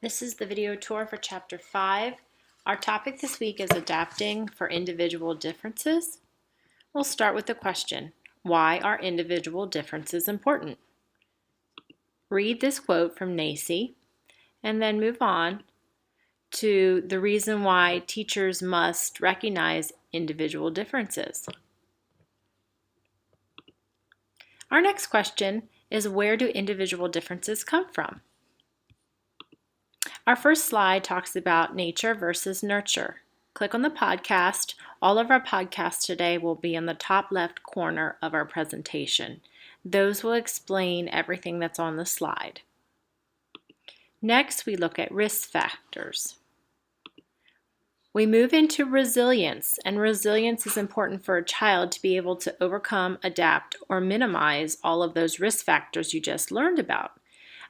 This is the video tour for Chapter 5. Our topic this week is adapting for individual differences. We'll start with the question, why are individual differences important? Read this quote from NAEYC and then move on to the reason why teachers must recognize individual differences. Our next question is, where do individual differences come from? Our first slide talks about nature versus nurture. Click on the podcast. All of our podcasts today will be in the top left corner of our presentation. Those will explain everything that's on the slide. Next, we look at risk factors. We move into resilience, and resilience is important for a child to be able to overcome, adapt, or minimize all of those risk factors you just learned about.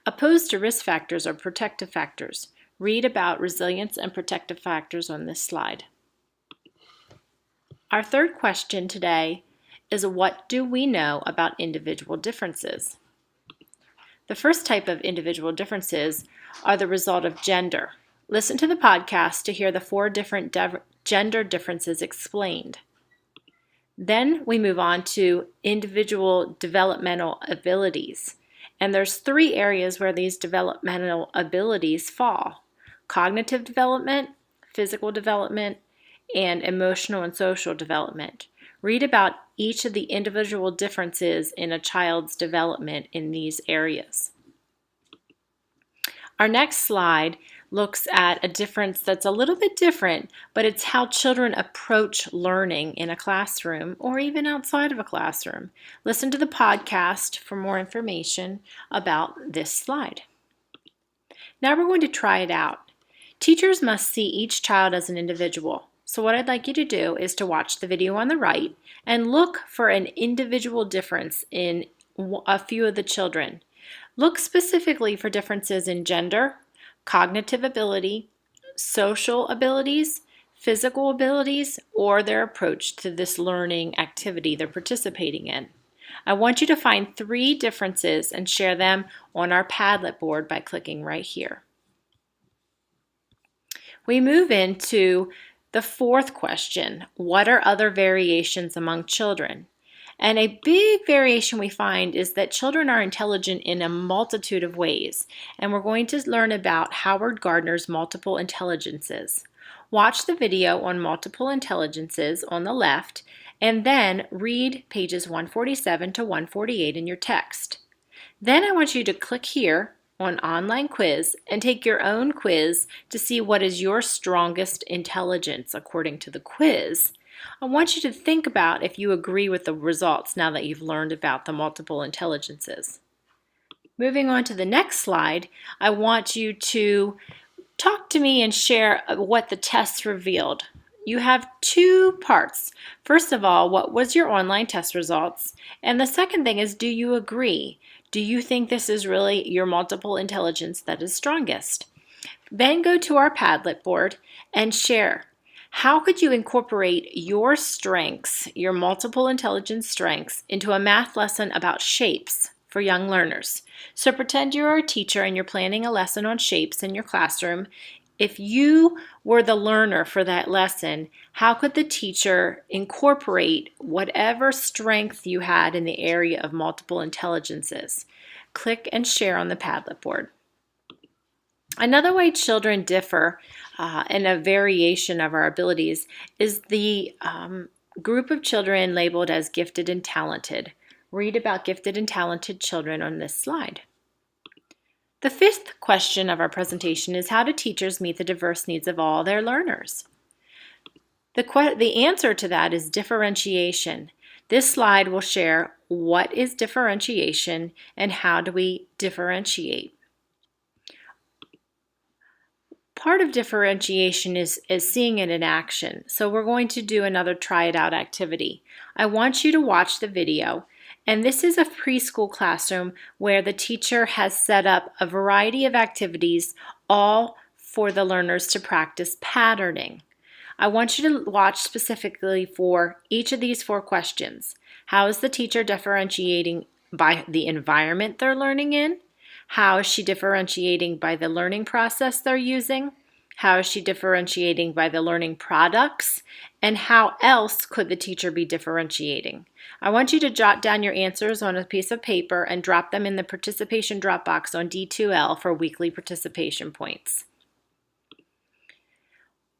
Opposed to risk factors are protective factors. Read about resilience and protective factors on this slide. Our third question today is, what do we know about individual differences? The first type of individual differences are the result of gender. Listen to the podcast to hear the 4 different gender differences explained. Then we move on to individual developmental abilities. And there's 3 areas where these developmental abilities fall: cognitive development, physical development, and emotional and social development. Read about each of the individual differences in a child's development in these areas. Our next slide looks at a difference that's a little bit different, but it's how children approach learning in a classroom or even outside of a classroom. Listen to the podcast for more information about this slide. Now we're going to try it out. Teachers must see each child as an individual. So what I'd like you to do is to watch the video on the right and look for an individual difference in a few of the children. Look specifically for differences in gender, cognitive ability, social abilities, physical abilities, or their approach to this learning activity they're participating in. I want you to find 3 differences and share them on our Padlet board by clicking right here. We move into the 4th question, what are other variations among children? And a big variation we find is that children are intelligent in a multitude of ways, and we're going to learn about Howard Gardner's multiple intelligences. Watch the video on multiple intelligences on the left, and then read pages 147 to 148 in your text. Then I want you to click here on Online Quiz and take your own quiz to see what is your strongest intelligence according to the quiz. I want you to think about if you agree with the results now that you've learned about the multiple intelligences. Moving on to the next slide, I want you to talk to me and share what the tests revealed. You have 2 parts. First of all, what was your online test results? And the second thing is, do you agree? Do you think this is really your multiple intelligence that is strongest? Then go to our Padlet board and share. How could you incorporate your strengths, your multiple intelligence strengths, into a math lesson about shapes for young learners? So pretend you're a teacher and you're planning a lesson on shapes in your classroom. If you were the learner for that lesson, how could the teacher incorporate whatever strength you had in the area of multiple intelligences? Click and share on the Padlet board. Another way children differ in a variation of our abilities is the group of children labeled as gifted and talented. Read about gifted and talented children on this slide. The 5th question of our presentation is, how do teachers meet the diverse needs of all their learners? The answer to that is differentiation. This slide will share what is differentiation and how do we differentiate. Part of differentiation is seeing it in action. So we're going to do another try it out activity. I want you to watch the video. And this is a preschool classroom where the teacher has set up a variety of activities, all for the learners to practice patterning. I want you to watch specifically for each of these 4 questions. How is the teacher differentiating by the environment they're learning in? How is she differentiating by the learning process they're using? How is she differentiating by the learning products? And how else could the teacher be differentiating? I want you to jot down your answers on a piece of paper and drop them in the participation drop box on D2L for weekly participation points.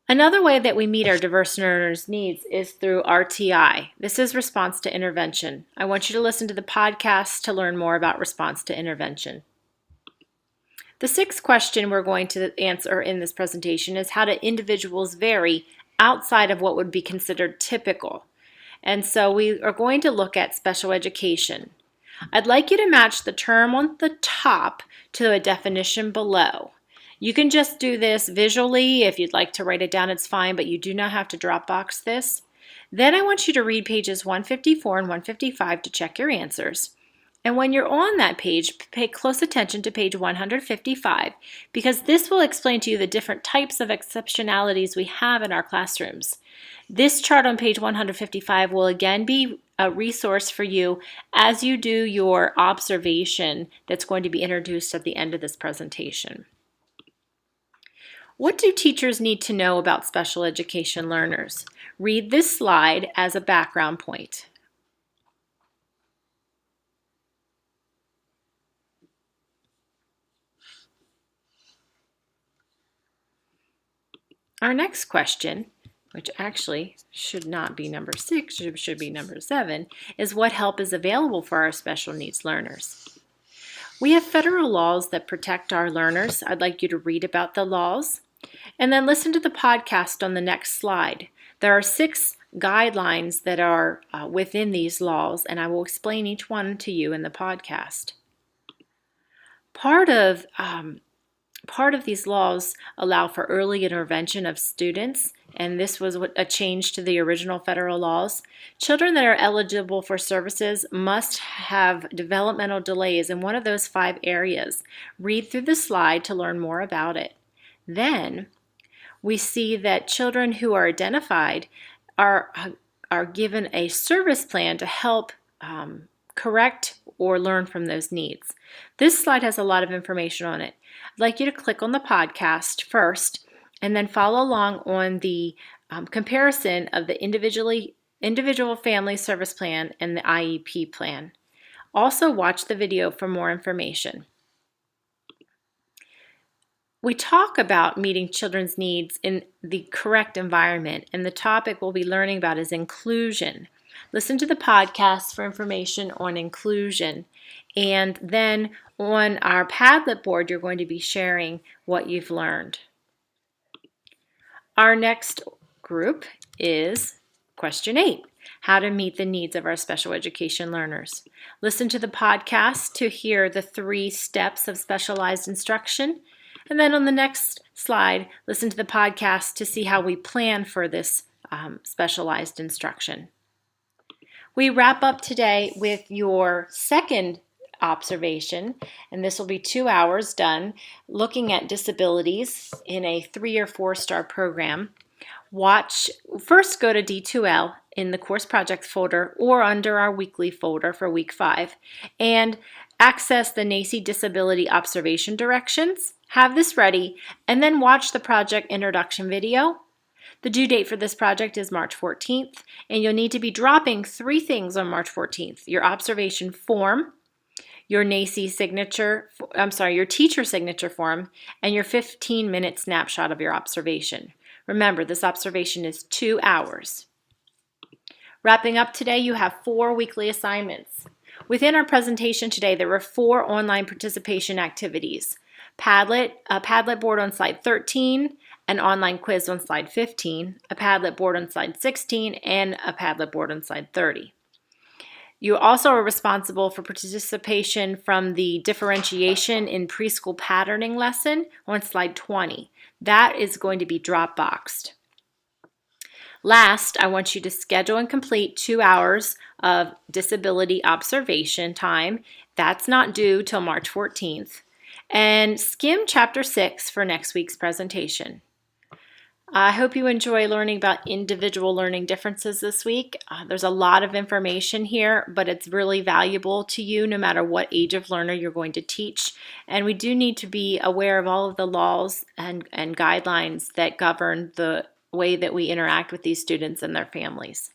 Another way that we meet our diverse learners' needs is through RTI. This is response to intervention. I want you to listen to the podcast to learn more about response to intervention. The sixth question we're going to answer in this presentation is how do individuals vary outside of what would be considered typical? And so we are going to look at special education. I'd like you to match the term on the top to a definition below. You can just do this visually. If you'd like to write it down, it's fine, but you do not have to Dropbox this. Then I want you to read pages 154 and 155 to check your answers. And when you're on that page, pay close attention to page 155 because this will explain to you the different types of exceptionalities we have in our classrooms. This chart on page 155 will again be a resource for you as you do your observation that's going to be introduced at the end of this presentation. What do teachers need to know about special education learners? Read this slide as a background point. Our next question, which actually should not be number 6, should be number 7, is what help is available for our special needs learners? We have federal laws that protect our learners. I'd like you to read about the laws and then listen to the podcast on the next slide. There are 6 guidelines that are within these laws, and I will explain each one to you in the podcast. Part of these laws allow for early intervention of students, and this was a change to the original federal laws. Children that are eligible for services must have developmental delays in one of those 5 areas. Read through the slide to learn more about it. Then we see that children who are identified are given a service plan to help correct or learn from those needs. This slide has a lot of information on it. I'd like you to click on the podcast first and then follow along on the comparison of the individual family service plan and the IEP plan. Also watch the video for more information. We talk about meeting children's needs in the correct environment, and the topic we'll be learning about is inclusion. Listen to the podcast for information on inclusion. And then on our Padlet board, you're going to be sharing what you've learned. Our next group is question 8, how to meet the needs of our special education learners. Listen to the podcast to hear the 3 steps of specialized instruction. And then on the next slide, listen to the podcast to see how we plan for this specialized instruction. We wrap up today with your second observation, and this will be 2 hours done looking at disabilities in a 3 or 4 star program. First go to D2L in the course project folder or under our weekly folder for week 5 and access the NAEYC disability observation directions. Have this ready and then watch the project introduction video. The due date for this project is March 14th, and you'll need to be dropping 3 things on March 14th. Your observation form, your NAEYC signature, your teacher signature form, and your 15-minute snapshot of your observation. Remember, this observation is 2 hours. Wrapping up today, you have 4 weekly assignments. Within our presentation today, there were 4 online participation activities. A Padlet board on slide 13, an online quiz on slide 15, a Padlet board on slide 16, and a Padlet board on slide 30. You also are responsible for participation from the differentiation in preschool patterning lesson on slide 20. That is going to be Dropboxed. Last, I want you to schedule and complete 2 hours of disability observation time. That's not due till March 14th. And skim chapter 6 for next week's presentation. I hope you enjoy learning about individual learning differences this week. There's a lot of information here, but it's really valuable to you no matter what age of learner you're going to teach. And we do need to be aware of all of the laws and guidelines that govern the way that we interact with these students and their families.